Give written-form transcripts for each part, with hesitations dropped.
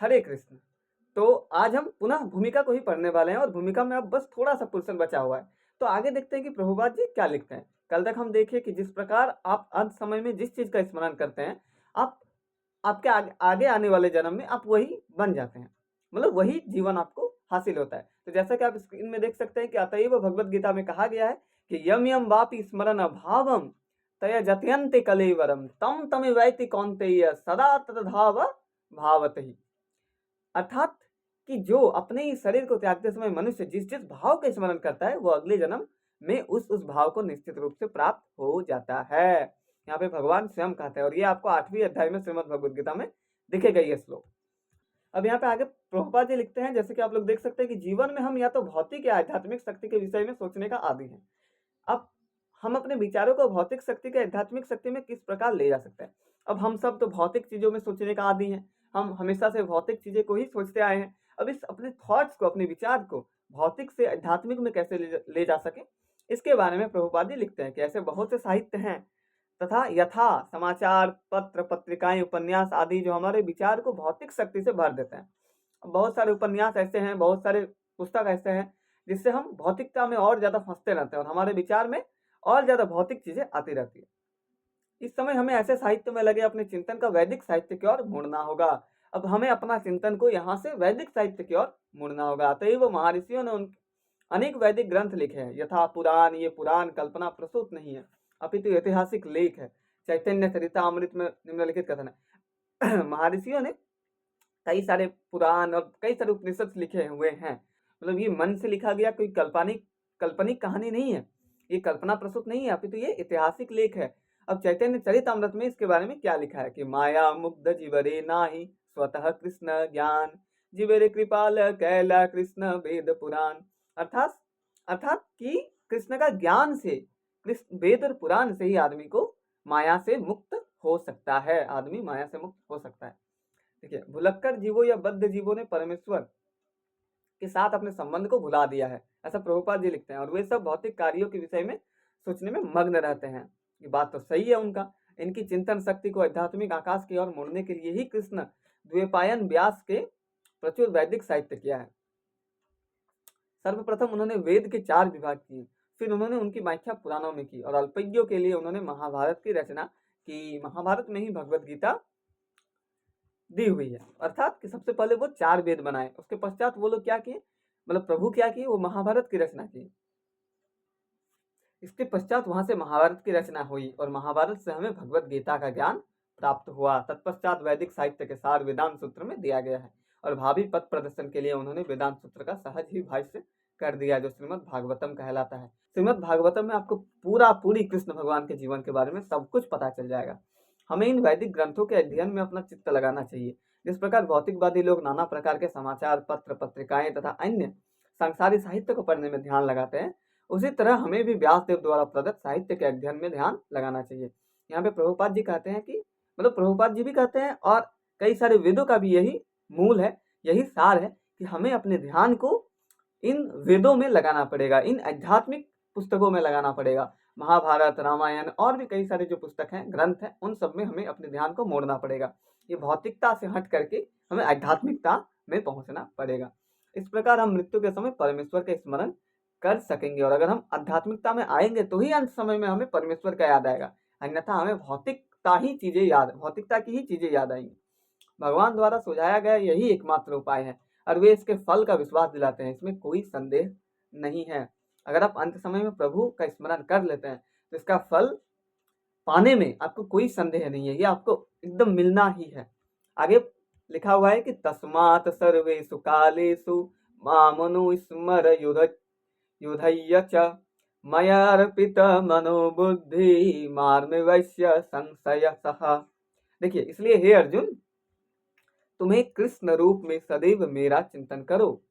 हरे कृष्ण। तो आज हम पुनः भूमिका को ही पढ़ने वाले हैं और भूमिका में अब बस थोड़ा-सा पोर्शन बचा हुआ है। तो आगे देखते हैं कि प्रभुपाद जी क्या लिखते हैं। कल तक हम देखे कि जिस प्रकार आप अंत समय में जिस चीज़ का स्मरण करते हैं, आप आपके आगे आगे आने वाले जन्म में आप वही बन जाते हैं। मतलब वही जीवन आपको हासिल होता है। तो जैसा कि आप स्क्रीन में देख सकते हैं कि अतएव भगवद गीता में कहा गया है कि यम यम वापि स्मरन् अभावम् त्यजत्यन्ते कलेवरम् तं तमेवैति कौन्तेय सदा तद्भाव भावतहि। अर्थात कि जो अपने ही शरीर को त्यागते समय मनुष्य जिस जिस भाव का स्मरण करता है वो अगले जन्म में उस भाव को निश्चित रूप से प्राप्त हो जाता है। यहाँ पे भगवान स्वयं कहते हैं और ये आपको 8वीं अध्याय में श्रीमद् भगवद गीता में दिखेगा ये श्लोक। अब यहाँ पे आगे प्रभुपाद जी लिखते हैं, जैसे कि आप लोग देख सकते हैं कि जीवन में हम या तो भौतिक या आध्यात्मिक शक्ति के विषय में सोचने का आदी हैं। अब हम अपने विचारों को भौतिक शक्ति के आध्यात्मिक शक्ति में किस प्रकार ले जा सकते हैं। अब हम सब तो भौतिक चीजों में सोचने का आदी हैं, हम हमेशा से भौतिक चीजें को ही सोचते आए हैं। अब इस अपने थॉट्स को, अपने विचार को भौतिक से आध्यात्मिक में कैसे ले जा सके, इसके बारे में प्रभुपाद जी लिखते हैं कि ऐसे बहुत से साहित्य हैं तथा यथा समाचार पत्र पत्रिकाएं उपन्यास आदि जो हमारे विचार को भौतिक शक्ति से भर देते हैं। बहुत सारे उपन्यास ऐसे हैं, बहुत सारे पुस्तक ऐसे हैं जिससे हम भौतिकता में और ज्यादा फंसते रहते हैं और हमारे विचार में और ज्यादा भौतिक चीजें आती रहती है। इस समय हमें ऐसे साहित्य में लगे अपने चिंतन का वैदिक साहित्य की ओर मुड़ना होगा। अब हमें अपना चिंतन को यहाँ से वैदिक साहित्य की ओर मुड़ना होगा। तो वो महर्षियों ने उन अनेक वैदिक ग्रंथ लिखे हैं। यथा पुराण, ये पुराण कल्पना प्रसूत नहीं है अपितु ऐतिहासिक लेख है। चैतन्य चरितामृत में निम्नलिखित कथन है। महर्षियों ने कई सारे पुराण और कई सारे उपनिषद लिखे हुए हैं। मतलब ये मन से लिखा गया कोई काल्पनिक कहानी नहीं है, ये कल्पना प्रसूत नहीं है अपितु ये ऐतिहासिक लेख है। अब चैतन्य चरितामृत में इसके बारे में क्या लिखा है कि माया मुग्ध जीवरे नाही स्वतः कृष्ण ज्ञान जीवरे कृपाल कैला कृष्ण वेद पुराण। अर्थात अर्थात कि कृष्ण का ज्ञान से, कृष्ण वेद और पुराण से ही आदमी को माया से मुक्त हो सकता है, आदमी माया से मुक्त हो सकता है। देखिए, भुलक्कड़ जीवों या बद्ध जीवों ने परमेश्वर के साथ अपने संबंध को भुला दिया है, ऐसा प्रभुपाद जी लिखते हैं। और वे सब भौतिक कार्यों के विषय में सोचने में मग्न रहते हैं। ये बात तो सही है उनका। इनकी चिंतन शक्ति को आध्यात्मिक आकाश की ओर मोड़ने के लिए ही कृष्ण द्वैपायन व्यास के प्रचुर वैदिक साहित्य किया है। सर्वप्रथम उन्होंने वेद के 4 विभाग किए, फिर उन्होंने उनकी व्याख्या पुराणों में की और अल्पज्ञों के लिए उन्होंने महाभारत की रचना की। महाभारत में ही भगवद गीता दी हुई है। अर्थात कि सबसे पहले वो 4 वेद बनाए, उसके पश्चात वो लोग क्या किए, मतलब प्रभु क्या किए, वो महाभारत की रचना की। इसके पश्चात वहां से महाभारत की रचना हुई और महाभारत से हमें भगवद गीता का ज्ञान प्राप्त हुआ। तत्पश्चात वैदिक साहित्य के सार वेदांत सूत्र में दिया गया है और भावी पथ प्रदर्शन के लिए उन्होंने वेदांत सूत्र का सहज ही भाष्य कर दिया जो श्रीमद् भागवतम कहलाता है। श्रीमद् भागवतम में आपको पूरी कृष्ण भगवान के जीवन के बारे में सब कुछ पता चल जाएगा। हमें इन वैदिक ग्रंथों के अध्ययन में अपना चित्त लगाना चाहिए। जिस प्रकार भौतिकवादी लोग नाना प्रकार के समाचार पत्र पत्रिकाएं तथा अन्य सांसारी साहित्य को पढ़ने में ध्यान लगाते हैं, उसी तरह हमें भी व्यासदेव द्वारा प्रदत्त साहित्य के अध्ययन में ध्यान लगाना चाहिए। यहाँ पे प्रभुपाद जी कहते हैं कि, मतलब प्रभुपाद जी भी कहते हैं और कई सारे वेदों का भी यही मूल है, यही सार है कि हमें अपने ध्यान को इन वेदों में लगाना पड़ेगा, इन आध्यात्मिक पुस्तकों में लगाना पड़ेगा। महाभारत, रामायण और भी कई सारे जो पुस्तक हैं, ग्रंथ हैं, उन सब में हमें अपने ध्यान को मोड़ना पड़ेगा। ये भौतिकता से हट करके हमें आध्यात्मिकता में पहुंचना पड़ेगा। इस प्रकार हम मृत्यु के समय परमेश्वर का स्मरण कर सकेंगे और अगर हम आध्यात्मिकता में आएंगे तो ही अंत समय में हमें परमेश्वर का याद आएगा, अन्यथा हमें भौतिकता की ही चीजें याद आएंगी। भगवान द्वारा सुझाया गया यही एकमात्र उपाय है और वे इसके फल का विश्वास दिलाते हैं, इसमें कोई संदेह नहीं है। अगर आप अंत समय में प्रभु का स्मरण कर लेते हैं तो इसका फल पाने में आपको कोई संदेह नहीं है, ये आपको एकदम मिलना ही है। आगे लिखा हुआ है कि तस्मात् सर्वेषु कालेषु मामनु स्मर युधय्य च मया अर्पित मनोबुद्धि मार्मिवश्य संशय सह। देखिए, इसलिए हे अर्जुन, तुम्हें कृष्ण रूप में सदैव मेरा चिंतन करो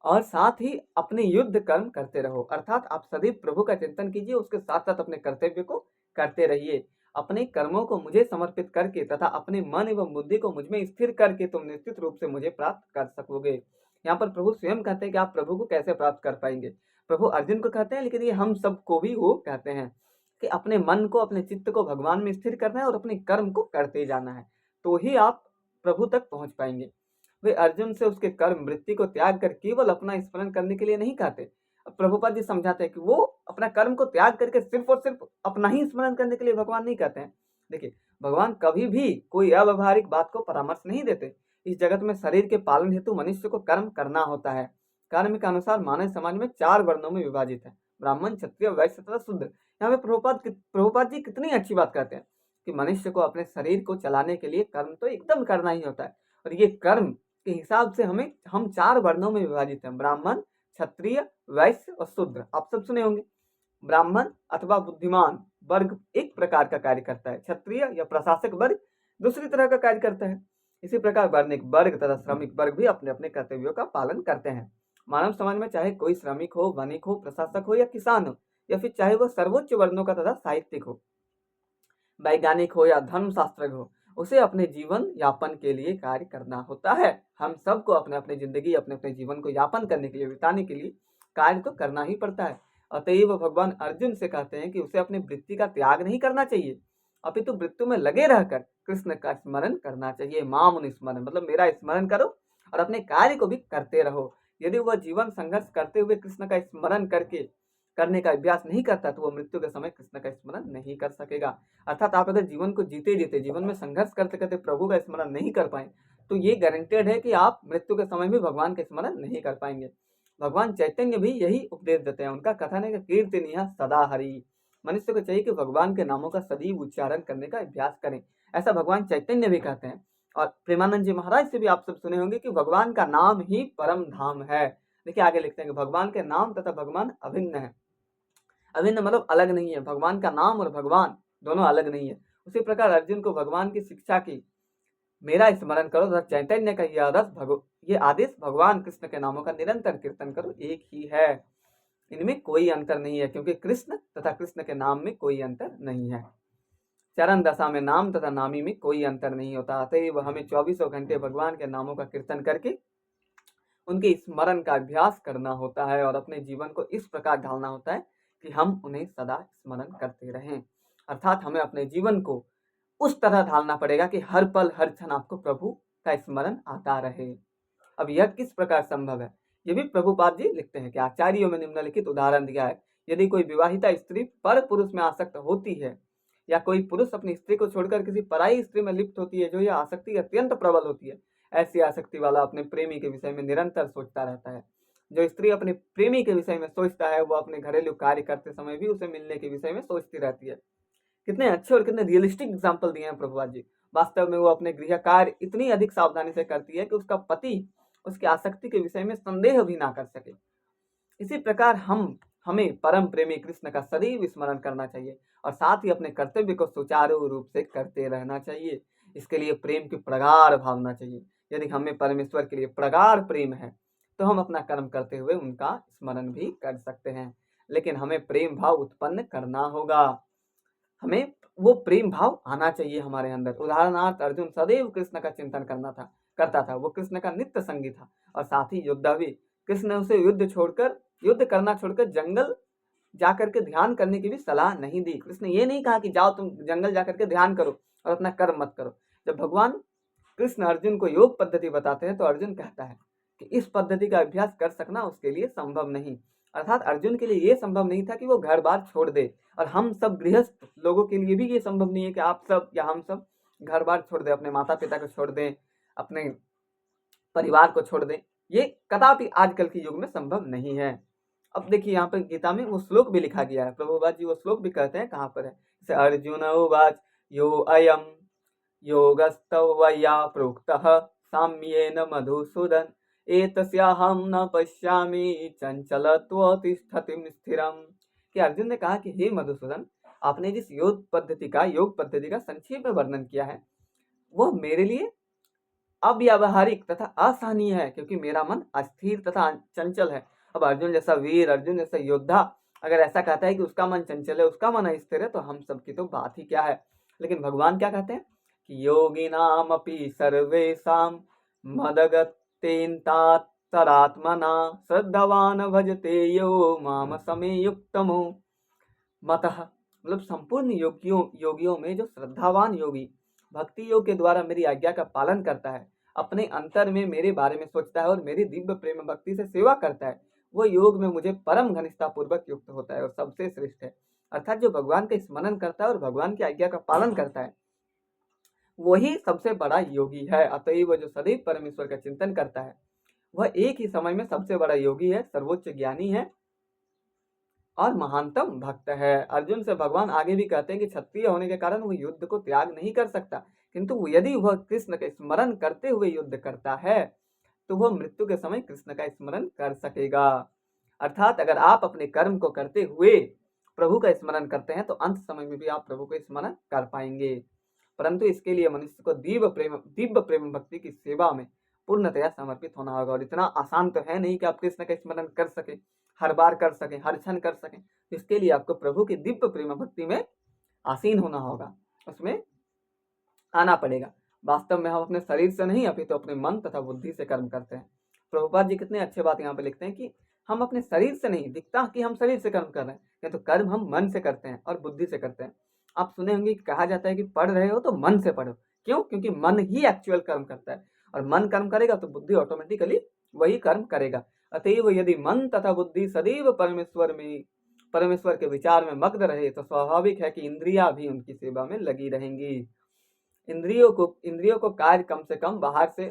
और साथ ही अपने युद्ध कर्म करते रहो। अर्थात आप सदैव प्रभु का चिंतन कीजिए, उसके साथ साथ अपने कर्तव्य को करते रहिए। अपने कर्मों को मुझे समर्पित करके तथा अपने मन एवं बुद्धि को मुझमें स्थिर करके तुम निश्चित रूप से मुझे प्राप्त कर सकोगे। यहाँ पर प्रभु स्वयं कहते हैं कि आप प्रभु को कैसे प्राप्त कर पाएंगे। प्रभु अर्जुन को कहते हैं, लेकिन ये हम सबको भी वो कहते हैं कि अपने मन को, अपने चित्त को भगवान में स्थिर करना है और अपने कर्म को करते जाना है, तो ही आप प्रभु तक पहुंच पाएंगे। वे अर्जुन से उसके कर्म वृत्ति को त्याग कर केवल अपना स्मरण करने के लिए नहीं कहते। अब प्रभुपाद जी समझाते हैं कि वो अपना कर्म को त्याग करके सिर्फ और सिर्फ अपना ही स्मरण करने के लिए भगवान नहीं कहते हैं। देखिए, भगवान कभी भी कोई अव्यवहारिक बात को परामर्श नहीं देते। इस जगत में शरीर के पालन हेतु मनुष्य को कर्म करना होता है। कर्म के अनुसार मानव समाज में 4 वर्णों में विभाजित है, ब्राह्मण, क्षत्रिय, वैश्य तथा शूद्र। यहाँ पे प्रभुपाद जी कितनी अच्छी बात कहते हैं कि मनुष्य को अपने शरीर को चलाने के लिए कर्म तो एकदम करना ही होता है, और ये कर्म के हिसाब से हम 4 वर्णों में विभाजित हैं, ब्राह्मण, क्षत्रिय, वैश्य और शूद्र। आप सब सुने होंगे। ब्राह्मण अथवा बुद्धिमान वर्ग एक प्रकार का कार्य करता है, क्षत्रिय या प्रशासक वर्ग दूसरी तरह का कार्य करता है। इसी प्रकार वर्णिक वर्ग तथा श्रमिक वर्ग भी अपने अपने कर्तव्यों का पालन करते हैं। मानव समाज में चाहे कोई श्रमिक हो, वणिक हो, प्रशासक हो या किसान हो, या फिर चाहे वह सर्वोच्च वर्णों का तथा साहित्यिक हो, वैज्ञानिक हो या धर्मशास्त्रज्ञ हो, उसे अपने जीवन यापन के लिए कार्य करना होता है। हम सबको अपने अपने जिंदगी, अपने अपने जीवन को यापन करने के लिए, बिताने के लिए कार्य तो करना ही पड़ता है। अतएव भगवान अर्जुन से कहते हैं कि उसे अपनी वृत्ति का त्याग नहीं करना चाहिए, अपितु वृत्ति में लगे रहकर कृष्ण का स्मरण करना चाहिए। माम स्मरण मतलब मेरा स्मरण करो और अपने कार्य को भी करते रहो। यदि वह जीवन संघर्ष करते हुए कृष्ण का स्मरण करने का अभ्यास नहीं करता तो वह मृत्यु के समय कृष्ण का स्मरण नहीं कर सकेगा। अर्थात आप अगर जीवन को जीते जीते, जीवन में संघर्ष करते करते प्रभु का स्मरण नहीं कर पाए तो ये गारंटेड है कि आप मृत्यु के समय भी भगवान का स्मरण नहीं कर पाएंगे। भगवान चैतन्य भी यही उपदेश देते हैं। उनका कथन है कि कीर्तनीय सदा हरि। मनुष्य को चाहिए कि भगवान के नामों का सदैव उच्चारण करने का अभ्यास करें, ऐसा भगवान चैतन्य भी कहते हैं। और प्रेमानंद जी महाराज से भी आप सब सुने होंगे कि भगवान का नाम ही परम धाम है। देखिए आगे लिखते हैं कि भगवान के नाम तथा भगवान अभिन्न है। अभिन्न मतलब अलग नहीं है, भगवान का नाम और भगवान दोनों अलग नहीं है। उसी प्रकार अर्जुन को भगवान की शिक्षा की मेरा स्मरण करो तथा चैतन्य का ये आदेश भगवान कृष्ण के नामों का निरंतर कीर्तन करो, एक ही है, इनमें कोई अंतर नहीं है, क्योंकि कृष्ण तथा कृष्ण के नाम में कोई अंतर नहीं है। चरण दशा में नाम तथा नामी में कोई अंतर नहीं होता। अतएव हमें 24 घंटे भगवान के नामों का कीर्तन करके उनके स्मरण का अभ्यास करना होता है और अपने जीवन को इस प्रकार ढालना होता है कि हम उन्हें सदा स्मरण करते रहें। अर्थात हमें अपने जीवन को उस तरह ढालना पड़ेगा कि हर पल हर क्षण आपको प्रभु का स्मरण आता रहे। अब यह किस प्रकार संभव है, ये भी प्रभुपाद जी लिखते हैं कि आचार्यों में निम्नलिखित उदाहरण दिया है। यदि कोई विवाहिता स्त्री पर पुरुष में आसक्त होती है, या कोई पुरुष अपनी स्त्री को छोड़कर किसी पराई स्त्री में लिप्त होती है, जो यह आसक्ति अत्यंत प्रबल होती है, ऐसी आसक्ति वाला अपने प्रेमी के विषय में निरंतर सोचता रहता है। जो स्त्री अपने प्रेमी के विषय में सोचता है, वो अपने घरेलू कार्य करते समय भी उसे मिलने के विषय में सोचती रहती है। कितने अच्छे और कितने रियलिस्टिक एग्जाम्पल दिए हैं प्रभुपाद जी। वास्तव में वो अपने गृह कार्य इतनी अधिक सावधानी से करती है कि उसका पति उसकी आसक्ति के विषय में संदेह भी ना कर सके। इसी प्रकार हमें परम प्रेमी कृष्ण का सदैव स्मरण करना चाहिए और साथ ही अपने कर्तव्य को सुचारू रूप से करते रहना चाहिए। इसके लिए प्रेम की प्रगाढ़ भावना चाहिए। यदि हमें परमेश्वर के लिए प्रगाढ़ प्रेम है तो हम अपना कर्म करते हुए उनका स्मरण भी कर सकते हैं, लेकिन हमें प्रेम भाव उत्पन्न करना होगा। हमें वो प्रेम भाव आना चाहिए हमारे अंदर। उदाहरणार्थ अर्जुन सदैव कृष्ण का चिंतन करता था। वो कृष्ण का नित्य संगी था और साथ ही योद्धा भी। कृष्ण ने उसे युद्ध करना छोड़कर जंगल जाकर के ध्यान करने की भी सलाह नहीं दी। कृष्ण ये नहीं कहा कि जाओ तुम जंगल जाकर के ध्यान करो और अपना कर्म मत करो। जब भगवान कृष्ण अर्जुन को योग पद्धति बताते हैं तो अर्जुन कहता है कि इस पद्धति का अभ्यास कर सकना उसके लिए संभव नहीं। अर्थात अर्जुन के लिए यह संभव नहीं था कि वो घर बार छोड़ दे, और हम सब गृहस्थ लोगों के लिए भी ये संभव नहीं है कि आप सब या हम सब घर बार छोड़ दें, अपने माता पिता को छोड़ दें, अपने परिवार को छोड़ दें। ये कदापि आजकल के युग में संभव नहीं है। अब देखिए यहाँ पर गीता में वो श्लोक भी लिखा गया है। प्रभुपाद जी वो श्लोक भी कहते हैं, कहाँ पर है, जैसे अर्जुन उवाच यो अयम योगस्तवया प्रोक्तः साम्येन मधुसूदन एतस्याहं न पश्यामि चंचलत्वतिष्ठतिं स्थिरम्। कि अर्जुन ने कहा कि हे मधुसूदन, आपने जिस योग पद्धति का संक्षेप में वर्णन किया है वह मेरे लिए अव्यावहारिक तथा असहनीय है, क्योंकि मेरा मन अस्थिर तथा चंचल है। अब अर्जुन जैसा वीर, अर्जुन जैसा योद्धा अगर ऐसा कहता है कि उसका मन चंचल है, उसका मन अस्थिर है, तो हम सबकी तो बात ही क्या है। लेकिन भगवान क्या कहते हैं कि योगिनामपि सर्वेषां मदगतेन्तात्तरात्मना श्रद्धावान भजते यो माम समेयुक्तमो मतः। मतलब संपूर्ण योगियों में जो श्रद्धावान योगी भक्ति योग के द्वारा मेरी आज्ञा का पालन करता है, अपने अंतर में मेरे बारे में सोचता है और मेरी दिव्य प्रेम भक्ति से सेवा करता है, वो योग में मुझे परम घनिष्ठता पूर्वक युक्त होता है और सबसे श्रेष्ठ है। अर्थात जो भगवान का स्मरण करता है और भगवान की आज्ञा का पालन करता है, वही सबसे बड़ा योगी है। अतएव जो सदैव परमेश्वर का चिंतन करता है, वह एक ही समय में सबसे बड़ा योगी है, सर्वोच्च ज्ञानी है और महानतम भक्त है। अर्जुन से भगवान आगे भी कहते हैं कि क्षत्रिय होने के कारण वह युद्ध को त्याग नहीं कर सकता, किंतु यदि वह कृष्ण का स्मरण करते हुए युद्ध करता है तो वह मृत्यु के समय कृष्ण का स्मरण कर सकेगा। अर्थात अगर आप अपने कर्म को करते हुए प्रभु का स्मरण करते हैं तो अंत समय में भी आप प्रभु का स्मरण कर पाएंगे। परंतु इसके लिए मनुष्य को दिव्य प्रेम भक्ति की सेवा में पूर्णतया समर्पित होना होगा। और इतना आसान तो है नहीं कि आप कृष्ण का स्मरण कर सके, हर बार कर सकें, हर क्षण कर सकें। इसके लिए आपको प्रभु की दिव्य प्रेम भक्ति में आसीन होना होगा, उसमें आना पड़ेगा। वास्तव में हम अपने शरीर से नहीं अभी तो अपने मन तथा बुद्धि से कर्म करते हैं। प्रभुपाद जी कितने अच्छे बात यहाँ पे लिखते हैं कि हम अपने शरीर से नहीं, दिखता कि हम शरीर से कर्म कर रहे हैं, किंतु तो कर्म हम मन से करते हैं और बुद्धि से करते हैं। आप सुने होंगे कि कहा जाता है कि पढ़ रहे हो तो मन से पढ़ो। क्यों? क्योंकि मन ही एक्चुअल कर्म करता है और मन कर्म करेगा तो बुद्धि ऑटोमेटिकली वही कर्म करेगा। अतएव यदि मन तथा बुद्धि सदैव परमेश्वर के विचार में मग्न रहे तो स्वाभाविक है कि इंद्रियां भी उनकी सेवा में लगी रहेंगी। इंद्रियों को कार्य कम से कम बाहर से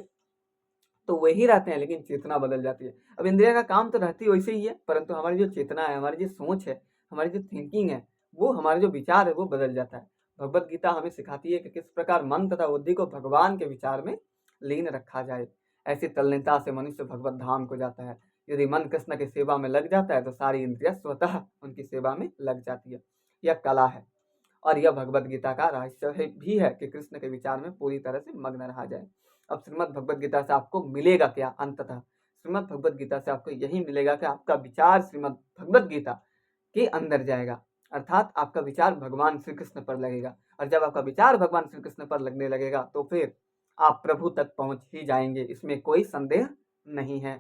तो वही रहते हैं, लेकिन चेतना बदल जाती है। अब इंद्रिया का काम तो रहती वैसे ही है, परंतु हमारी जो चेतना है, हमारी जो सोच है, हमारी जो थिंकिंग है, वो हमारे जो विचार है वो बदल जाता है। भगवत गीता हमें सिखाती है कि किस प्रकार मन तथा बुद्धि को भगवान के विचार में लीन रखा जाए। ऐसी तल्लीनता से मनुष्य भगवत धाम को जाता है। यदि मन कृष्ण की सेवा में लग जाता है तो सारी इंद्रिया स्वतः उनकी सेवा में लग जाती है। यह कला है और यह भगवत गीता का रहस्य भी है कि कृष्ण के विचार में पूरी तरह से मग्न रहा जाए। अब श्रीमद् भगवत गीता से आपको मिलेगा क्या? अंततः श्रीमद् भगवत गीता से आपको यही मिलेगा कि आपका विचार श्रीमद् भगवत गीता के अंदर जाएगा, अर्थात आपका विचार भगवान श्री कृष्ण पर लगेगा। और जब आपका विचार भगवान श्री कृष्ण पर लगने लगेगा तो फिर आप प्रभु तक पहुंच ही जाएंगे, इसमें कोई संदेह नहीं है।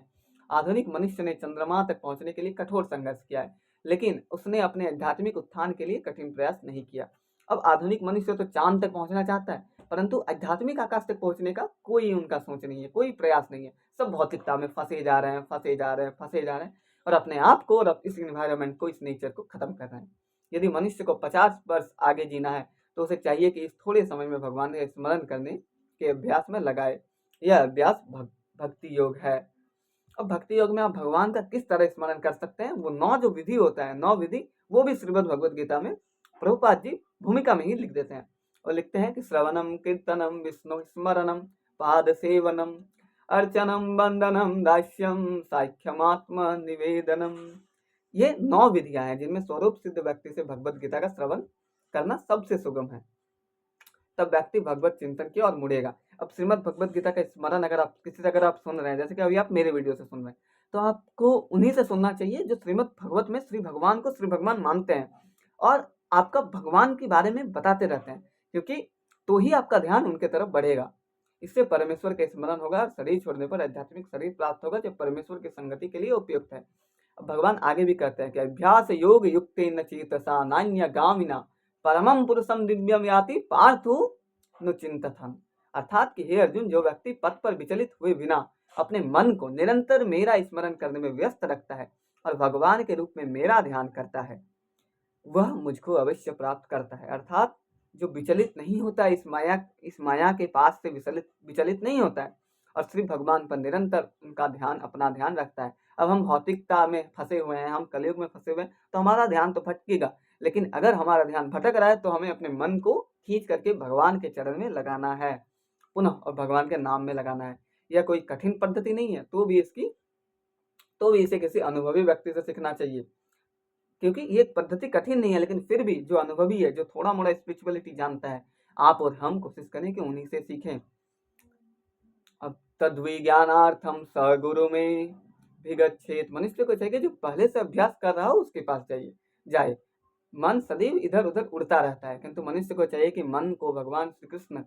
आधुनिक मनुष्य ने चंद्रमा तक पहुंचने के लिए कठोर संघर्ष किया है, लेकिन उसने अपने आध्यात्मिक उत्थान के लिए कठिन प्रयास नहीं किया। अब आधुनिक मनुष्य तो चांद तक पहुंचना चाहता है, परंतु आध्यात्मिक आकाश तक पहुंचने का कोई उनका सोच नहीं है, कोई प्रयास नहीं है। सब भौतिकता में फंसे जा रहे हैं, फंसे जा रहे हैं, फंसे जा रहे हैं और अपने आप को और इस इन्वायरमेंट को, इस नेचर को खत्म कर रहे हैं। यदि मनुष्य को 50 वर्ष आगे जीना है तो उसे चाहिए कि इस थोड़े समय में भगवान का स्मरण करने के अभ्यास में लगाए। यह अभ्यास भक्ति योग है। अब भक्ति योग में आप भगवान का किस तरह स्मरण कर सकते हैं? वो 9 जो विधि होता है, 9 विधि, वो भी श्रीमद् भगवत गीता में प्रभुपाद जी भूमिका में ही लिख देते हैं। और लिखते हैं कि श्रवणम कीर्तनम विष्णु स्मरणम पाद सेवनम अर्चनम वंदनम दास्यम साख्यमात्म निवेदनम। ये 9 विधियां हैं जिनमें स्वरूप सिद्ध व्यक्ति से भगवत गीता का श्रवण करना सबसे सुगम है। तब व्यक्ति भगवत चिंतन की ओर मुड़ेगा। अब श्रीमद् भगवत गीता का स्मरण अगर आप किसी से अगर आप सुन रहे हैं, जैसे कि अभी आप मेरे वीडियो से सुन रहे हैं, तो आपको उन्हीं से सुनना चाहिए जो श्रीमद् भगवत में श्री भगवान को श्री भगवान मानते हैं और आपका भगवान के बारे में बताते रहते हैं, क्योंकि तो ही आपका ध्यान उनके तरफ बढ़ेगा। इससे परमेश्वर का स्मरण होगा और शरीर छोड़ने पर आध्यात्मिक शरीर प्राप्त होगा जो परमेश्वर की संगति के लिए उपयुक्त है। अब भगवान आगे भी कहते हैं कि अभ्यास योग युक्त न चेतसा नान्य गामिना परमम पुरुषम दिव्यम याति पार्थु नुचिंतथन। अर्थात कि हे अर्जुन, जो व्यक्ति पथ पर विचलित हुए बिना अपने मन को निरंतर मेरा स्मरण करने में व्यस्त रखता है और भगवान के रूप में मेरा ध्यान करता है, वह मुझको अवश्य प्राप्त करता है। अर्थात जो विचलित नहीं होता, इस माया के पास से विचलित नहीं होता है और श्री भगवान पर निरंतर उनका ध्यान, अपना ध्यान रखता है। अब हम भौतिकता में फंसे हुए हैं, हम कलयुग में फंसे हुए हैं, तो हमारा ध्यान तो भटकेगा, लेकिन अगर हमारा ध्यान भटक रहा है तो हमें अपने मन को खींच करके भगवान के चरण में लगाना है पुनः, और भगवान के नाम में लगाना है। यह कोई कठिन पद्धति नहीं है, तो भी इसे किसी अनुभवी व्यक्ति से सीखना चाहिए, क्योंकि ये पद्धति कठिन नहीं है, लेकिन फिर भी जो अनुभवी है, जो थोड़ा मोड़ा स्पिरिचुअलिटी जानता है, आप और हम कोशिश करें कि उन्हीं से सीखें। अब तद्विज्ञानार्थम सगुरु में विगच्छेत। मनुष्य को चाहिए जो पहले से अभ्यास कर रहा हो उसके पास जाए। मन सदैव इधर उधर उड़ता रहता है, किंतु मनुष्य को चाहिए कि मन को भगवान श्री कृष्ण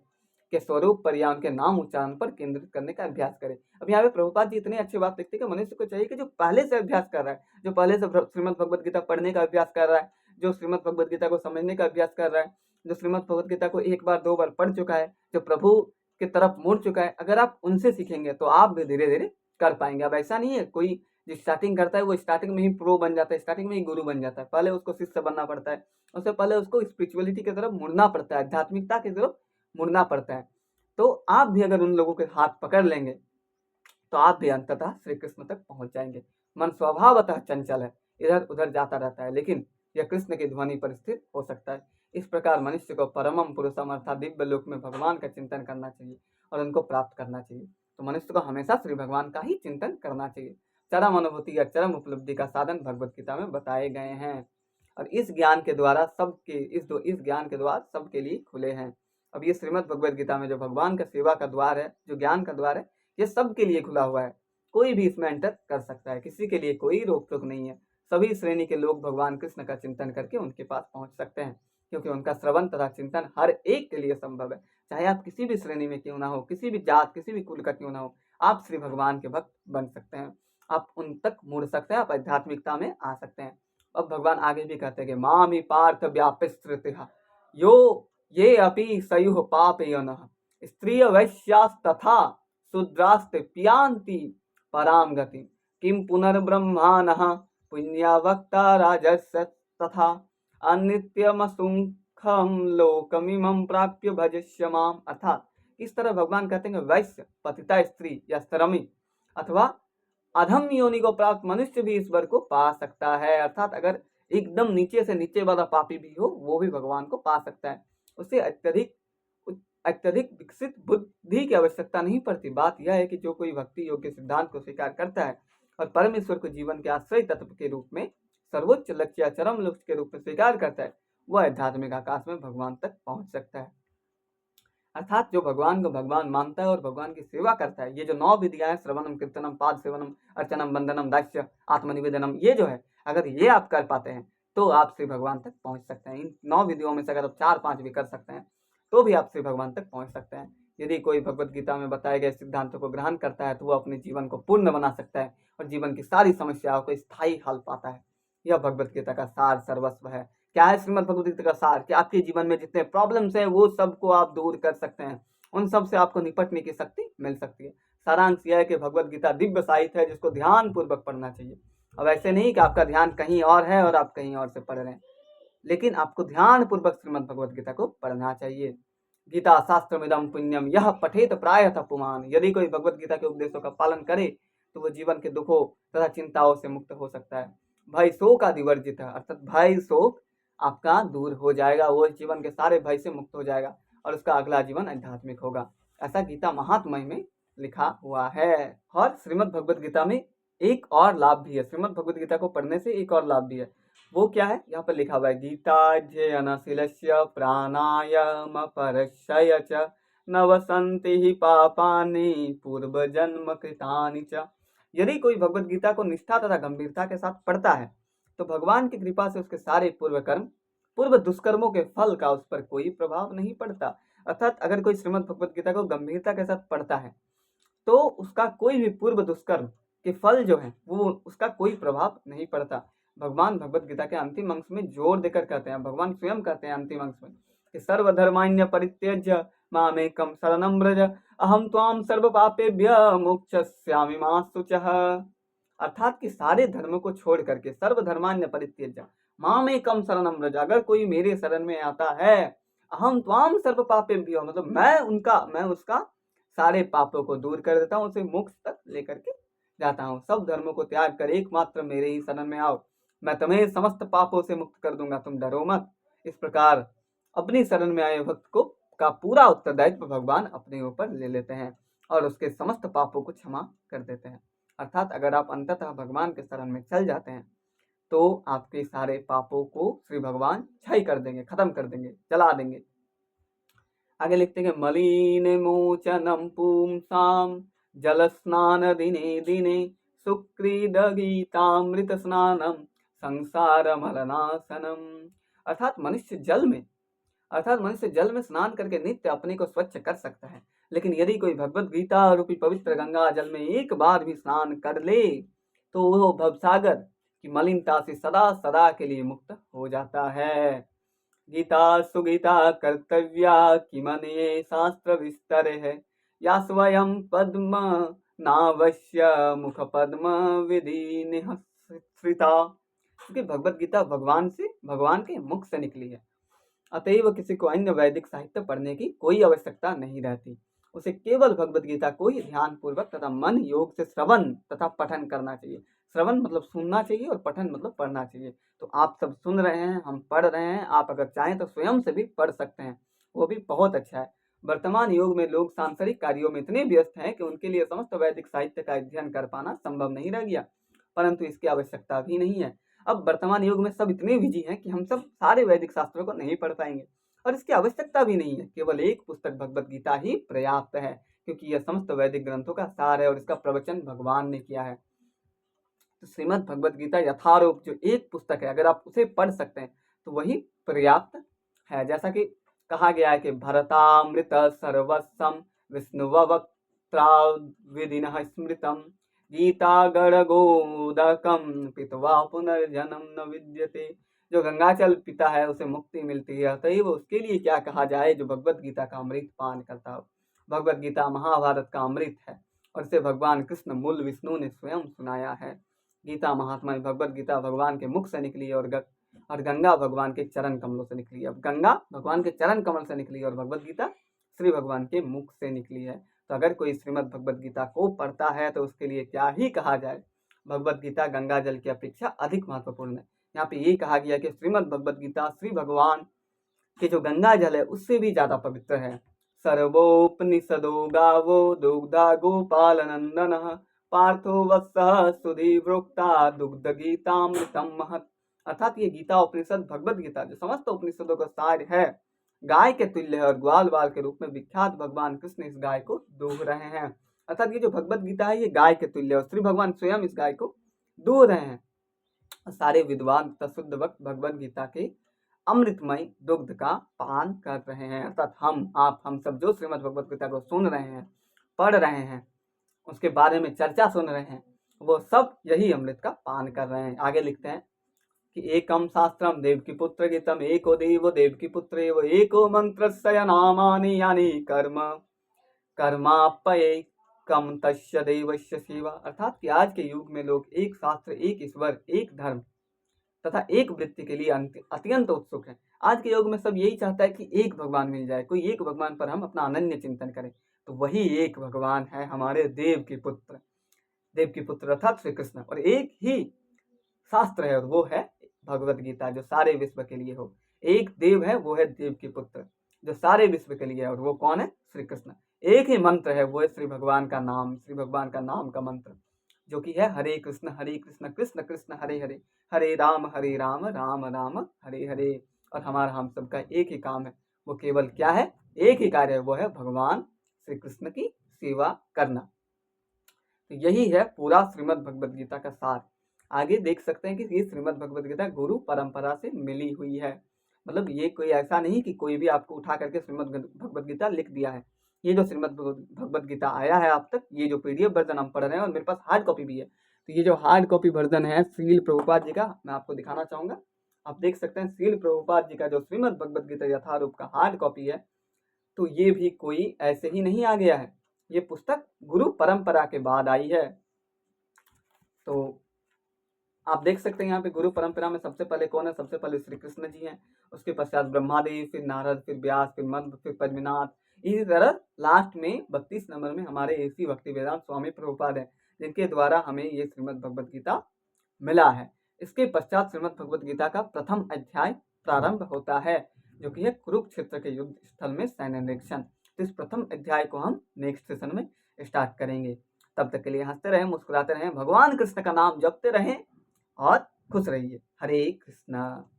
के स्वरूप पर या उनके नाम उच्चारण पर केंद्रित करने का अभ्यास करे। अब यहाँ पे प्रभुपाद जी इतनी अच्छी बात लिखते हैं कि मनुष्य को चाहिए कि जो पहले से अभ्यास कर रहा है, जो पहले से श्रीमद् भगवत गीता पढ़ने का अभ्यास कर रहा है, जो श्रीमद् भगवत गीता को समझने का अभ्यास कर रहा है, जो श्रीमद् भगवत गीता को 1 बार 2 बार पढ़ चुका है, जो प्रभु की तरफ मुड़ चुका है, अगर आप उनसे सीखेंगे तो आप भी धीरे धीरे कर पाएंगे। अब ऐसा नहीं है कोई जो स्टार्टिंग करता है वो स्टार्टिंग में ही प्रो बन जाता है, स्टार्टिंग में ही गुरु बन जाता है। पहले उसको शिष्य बनना पड़ता है, उससे पहले उसको स्पिरिचुअलिटी की तरफ मुड़ना पड़ता है, आध्यात्मिकता की तरफ मुड़ना पड़ता है। तो आप भी अगर उन लोगों के हाथ पकड़ लेंगे तो आप भी अंततः श्री कृष्ण तक पहुंच जाएंगे। मन स्वभावतः चंचल है, इधर उधर जाता रहता है, लेकिन यह कृष्ण की ध्वनि पर स्थिर हो सकता है। इस प्रकार मनुष्य को परमम पुरुषम अर्थात दिव्य लोक में भगवान का चिंतन करना चाहिए और उनको प्राप्त करना चाहिए। तो मनुष्य को हमेशा श्री भगवान का ही चिंतन करना चाहिए। चरम अनुभूति या चरम उपलब्धि का साधन भगवत गीता में बताए गए हैं, और इस ज्ञान के द्वारा सबके इस ज्ञान के द्वार सबके लिए खुले हैं। अब ये श्रीमद् भगवद गीता में जो भगवान का सेवा का द्वार है, जो ज्ञान का द्वार है, ये सबके लिए खुला हुआ है। कोई भी इसमें एंटर कर सकता है, किसी के लिए कोई रोक टोक नहीं है। सभी श्रेणी के लोग भगवान कृष्ण का चिंतन करके उनके पास पहुंच सकते हैं, क्योंकि उनका श्रवण तथा चिंतन हर एक के लिए संभव है। चाहे आप किसी भी श्रेणी में क्यों ना हो, किसी भी जात किसी भी कुल का क्यों ना हो, आप श्री भगवान के भक्त बन सकते हैं, आप उन तक मुड़ सकते हैं, आप आध्यात्मिकता में आ सकते हैं। अब भगवान आगे भी कहते हैं कि मामी पार्थ व्यापिस्तृतिहा यो ये अपि सयुः पापयोनः स्त्रिय वैश्यास्तथा शूद्रास्ते पियांति पराम गति किम पुनर्ब्रह्मानः पुण्यवक्ता राजस्य तथा अनित्यमसुखम लोकमिमं प्राप्य भजस्य माम। अर्थात इस तरह भगवान कहते हैं वैश्य, पतिता स्त्री या श्रमिक अथवा अधम योनि को प्राप्त मनुष्य भी ईश्वर को पा सकता है। अर्थात अगर एकदम नीचे से नीचे वाला पापी भी हो वो भी भगवान को पा सकता है। उसे अत्यधिक विकसित बुद्धि की आवश्यकता नहीं पड़ती। बात यह है कि जो कोई भक्ति योग के सिद्धांत को स्वीकार करता है और परमेश्वर को जीवन के आश्रय तत्व के रूप में, सर्वोच्च लक्ष्य या चरम लक्ष्य के रूप में स्वीकार करता है, वह आध्यात्मिक आकाश में भगवान तक पहुंच सकता है। अर्थात जो भगवान को भगवान मानता है और भगवान की सेवा करता है, ये जो 9 विधियां हैं, श्रवणम कीर्तनम पाद सेवनम अर्चनम वंदनम दास्य आत्मनिवेदनम, ये जो है अगर ये आप कर पाते हैं तो आप श्री भगवान तक पहुंच सकते हैं। इन 9 विधियों में से अगर आप 4-5 भी कर सकते हैं तो भी आप श्री भगवान तक पहुंच सकते हैं। यदि कोई भगवत गीता में बताए गए सिद्धांतों को ग्रहण करता है तो वो अपने जीवन को पूर्ण बना सकता है और जीवन की सारी समस्याओं को स्थायी हल पाता है। यह भगवत गीता का सार सर्वस्व है। क्या है श्रीमद् भगवद गीता का सार? कि आपके जीवन में जितने प्रॉब्लम्स हैं वो सबको आप दूर कर सकते हैं, उन सब से आपको निपटने की शक्ति मिल सकती है। सारांश यह है कि भगवत गीता दिव्य साहित्य है जिसको ध्यान पूर्वक पढ़ना चाहिए। अब ऐसे नहीं कि आपका ध्यान कहीं और है और आप कहीं और से पढ़ रहे हैं, लेकिन आपको ध्यान पूर्वक श्रीमद् भगवद गीता को पढ़ना चाहिए। गीता शास्त्रमिदं पुण्यम यह पठेत प्रायः पुमान। यदि कोई भगवत गीता के उपदेशों का पालन करे तो वो जीवन के दुखों तथा चिंताओं से मुक्त हो सकता है। भय शोक आदि वर्जित है, अर्थात भय शोक आपका दूर हो जाएगा, वो जीवन के सारे भय से मुक्त हो जाएगा और उसका अगला जीवन आध्यात्मिक होगा। ऐसा गीता महात्म्य में लिखा हुआ है। और श्रीमद् भगवद गीता में एक और लाभ भी है, श्रीमद् भगवद गीता को पढ़ने से एक और लाभ भी है। वो क्या है? यहाँ पर लिखा हुआ है गीताध्ययनशीलस्य प्राणायाम परशय च नवसन्ति हि पापानि पूर्वजन्म कृतानि च। यदि कोई भगवद गीता को निष्ठा तथा गंभीरता के साथ पढ़ता है तो भगवान की कृपा से उसके सारे पूर्व कर्म, पूर्व दुष्कर्मों के फल का उस पर कोई प्रभाव नहीं पड़ता। अर्थात अगर कोई श्रीमद् भगवद गीता को गंभीरता के साथ पढ़ता है तो उसका कोई भी पूर्व दुष्कर्म के फल जो है वो उसका कोई प्रभाव नहीं पड़ता। भगवान भगवद गीता के अंतिम अंश में जोर देकर कहते हैं, भगवान स्वयं कहते हैं अंतिम अंश में कि सर्वधर्मान्य परित्यज्य मामेकं शरणं व्रज अहम त्वां सर्व पापेभ्यः मोक्षयिष्यामि मा शुचः। अर्थात कि सारे धर्मों को छोड़ करके सर्वधर्मान्य परित्यज्य मामेकं शरणं व्रज, अगर कोई मेरे शरण में आता है, अहम त्वां सर्व पापेभ्यः मतलब मैं उसका सारे पापों को दूर कर देता हूँ, उसे मोक्ष तक लेकर के जाता हूँ। सब धर्मों को त्याग कर एकमात्र मेरे ही शरण में आओ, मैं तुम्हें समस्त पापों से मुक्त कर दूंगा, तुम डरो मत। इस प्रकार अपनी शरण में आए भक्त को का पूरा उत्तरदायित्व भगवान अपने ऊपर ले लेते हैं और उसके समस्त पापों को क्षमा कर देते हैं। अर्थात अगर आप अंततः भगवान के शरण में चल जाते हैं तो आपके सारे पापों को श्री भगवान क्षय कर देंगे, खत्म कर देंगे, जला देंगे। आगे लिखते हैं मलिन मोचनम पुंसाम जल स्नान दिने दिने सुकृद गीतामृत स्नानम संसार मलनाशनम। अर्थात मनुष्य जल में स्नान करके नित्य अपने को स्वच्छ कर सकता है, लेकिन यदि कोई भगवत गीता रूपी पवित्र गंगा जल में एक बार भी स्नान कर ले तो वह भवसागर की मलिनता से सदा सदा के लिए मुक्त हो जाता है। गीता सुगीता कर्तव्या किमने शास्त्र विस्तर है या स्वयं पद्म नावश्य मुख पद्म विधि निःसृता। क्योंकि भगवत गीता भगवान के मुख से निकली है, अतएव किसी को अन्य वैदिक साहित्य पढ़ने की कोई आवश्यकता नहीं रहती। उसे केवल भगवत गीता को ही ध्यान पूर्वक तथा मन योग से श्रवण तथा पठन करना चाहिए। श्रवण मतलब सुनना चाहिए और पठन मतलब पढ़ना चाहिए। तो आप सब सुन रहे हैं, हम पढ़ रहे हैं, आप अगर चाहें तो स्वयं से भी पढ़ सकते हैं, वो भी बहुत अच्छा है। वर्तमान युग में लोग सांसारिक कार्यों में इतने व्यस्त हैं कि उनके लिए समस्त वैदिक साहित्य का अध्ययन कर पाना संभव नहीं रह गया, परंतु इसकी आवश्यकता भी नहीं है। अब वर्तमान युग में सब इतने बिजी हैं कि हम सब सारे वैदिक शास्त्रों को नहीं पढ़ पाएंगे, और इसकी आवश्यकता भी नहीं है। केवल एक पुस्तक भगवत गीता ही पर्याप्त है, क्योंकि यह समस्त वैदिक ग्रंथों का सार है और इसका प्रवचन भगवान ने किया है। तो श्रीमद् भगवत गीता यथारूप जो एक पुस्तक है, अगर आप उसे पढ़ सकते हैं तो वही पर्याप्त है। जैसा कि कहा गया है कि भरतामृत सर्वस्वम विष्णुवक्त्राविदिनः स्मृतम गीता गणगोदकम पित्वा पुनर्जन्म न विद्यते। जो गंगाजल पीता है उसे मुक्ति मिलती है, अतएव उसके लिए क्या कहा जाए जो भगवत गीता का अमृत पान करता हो। भगवत गीता महाभारत का अमृत है और इसे भगवान कृष्ण मूल विष्णु ने स्वयं सुनाया है। गीता महात्मा में भगवत गीता भगवान के मुख से निकली और गंगा भगवान के चरण कमलों से निकली। अब गंगा भगवान के चरण कमल से निकली और भगवत गीता श्री भगवान के मुख से निकली है। तो अगर कोई श्रीमद् भगवत गीता को पढ़ता है तो उसके लिए क्या ही कहा जाए। भगवत गीता गंगा जल की अपेक्षा अधिक महत्वपूर्ण है। यहाँ पे ये कहा गया कि श्रीमद् भगवत गीता श्री भगवान के जो गंगा जल है उससे भी ज्यादा पवित्र है। सर्वोपनिषदो गावो दुग्धा गोपाल नंदन पार्थो वत्सः सुधीवृक्ता दुग्ध गीतामृतम महत्। अर्थात ये गीता उपनिषद भगवत गीता जो समस्त उपनिषदों का सार है, गाय के तुल्य है और ग्वाल बाल के रूप में विख्यात भगवान कृष्ण इस गाय को दूह रहे हैं। अर्थात ये जो भगवत गीता है ये गाय के तुल्य है और श्री भगवान स्वयं इस गाय को दूह रहे हैं। सारे विद्वान तथा शुद्ध भक्त भगवत गीता के अमृतमय दुग्ध का पान कर रहे हैं। अर्थात हम सब जो श्रीमद् भगवत गीता को सुन रहे हैं, पढ़ रहे हैं, उसके बारे में चर्चा सुन रहे हैं, वो सब यही अमृत का पान कर रहे हैं। आगे लिखते हैं कि एकम शास्त्रम देवकी पुत्र गीतम एको देवो देवकी पुत्र एव एको मंत्रस्य नामानि यानि कर्म कर्माप्यय कम तस्य देवस्य सेवा। अर्थात कि आज के युग में लोग एक शास्त्र, एक ईश्वर, एक धर्म तथा एक वृत्ति के लिए अत्यंत उत्सुक है। आज के युग में सब यही चाहता है कि एक भगवान मिल जाए, कोई एक भगवान पर हम अपना अनन्य चिंतन करें। तो वही एक भगवान है हमारे देव के पुत्र अर्थात श्री कृष्ण। और एक ही शास्त्र है और वो है भगवत गीता जो सारे विश्व के लिए हो। एक देव है वो है देव के पुत्र जो सारे विश्व के लिए है, और वो कौन है? श्री कृष्ण। एक ही मंत्र है वो है श्री भगवान का नाम, श्री भगवान का नाम का मंत्र जो कि है हरे कृष्ण कृष्ण कृष्ण हरे हरे, हरे राम राम राम हरे हरे। और हमारा हम सबका एक ही काम है, वो केवल क्या है? एक ही कार्य है, वो है भगवान श्री कृष्ण की सेवा करना। तो यही है पूरा श्रीमद् भगवत गीता का सार। आगे देख सकते हैं कि ये श्रीमद् भगवत गीता गुरु परंपरा से मिली हुई है। मतलब ये कोई ऐसा नहीं कि कोई भी आपको उठा करके श्रीमद् भगवत गीता लिख दिया है। ये जो श्रीमद् भगवत गीता आया है आप तक, ये जो पीडीएफ वर्जन हम पढ़ रहे हैं और मेरे पास हार्ड कॉपी भी है, तो ये जो हार्ड कॉपी वर्जन है श्रील प्रभुपाद जी का, मैं आपको दिखाना चाहूंगा। आप देख सकते हैं श्रील प्रभुपाद जी का जो श्रीमद् भगवत गीता यथारूप का हार्ड कॉपी है, तो ये भी कोई ऐसे ही नहीं आ गया है, ये पुस्तक गुरु परंपरा के बाद आई है। तो आप देख सकते हैं यहाँ पे गुरु परंपरा में सबसे पहले कौन है? सबसे पहले श्री कृष्ण जी हैं, उसके पश्चात ब्रह्मादेव, फिर नारद, फिर व्यास, फिर मध्व, फिर पद्मनाथ। इसी तरह लास्ट में 32 नंबर में हमारे एसी भक्ति वेदांत स्वामी प्रभुपाद है, जिनके द्वारा हमें ये श्रीमद् भगवत गीता मिला है। इसके पश्चात श्रीमद् भगवत गीता का प्रथम अध्याय प्रारंभ होता है, जो कि है कुरुक्षेत्र के युद्ध स्थल में सैन्य निरीक्षण। तो इस प्रथम अध्याय को हम नेक्स्ट सेशन में स्टार्ट करेंगे। तब तक के लिए हंसते रहें, मुस्कुराते रहें, भगवान कृष्ण का नाम जपते रहें और खुश रहिए। हरे कृष्णा।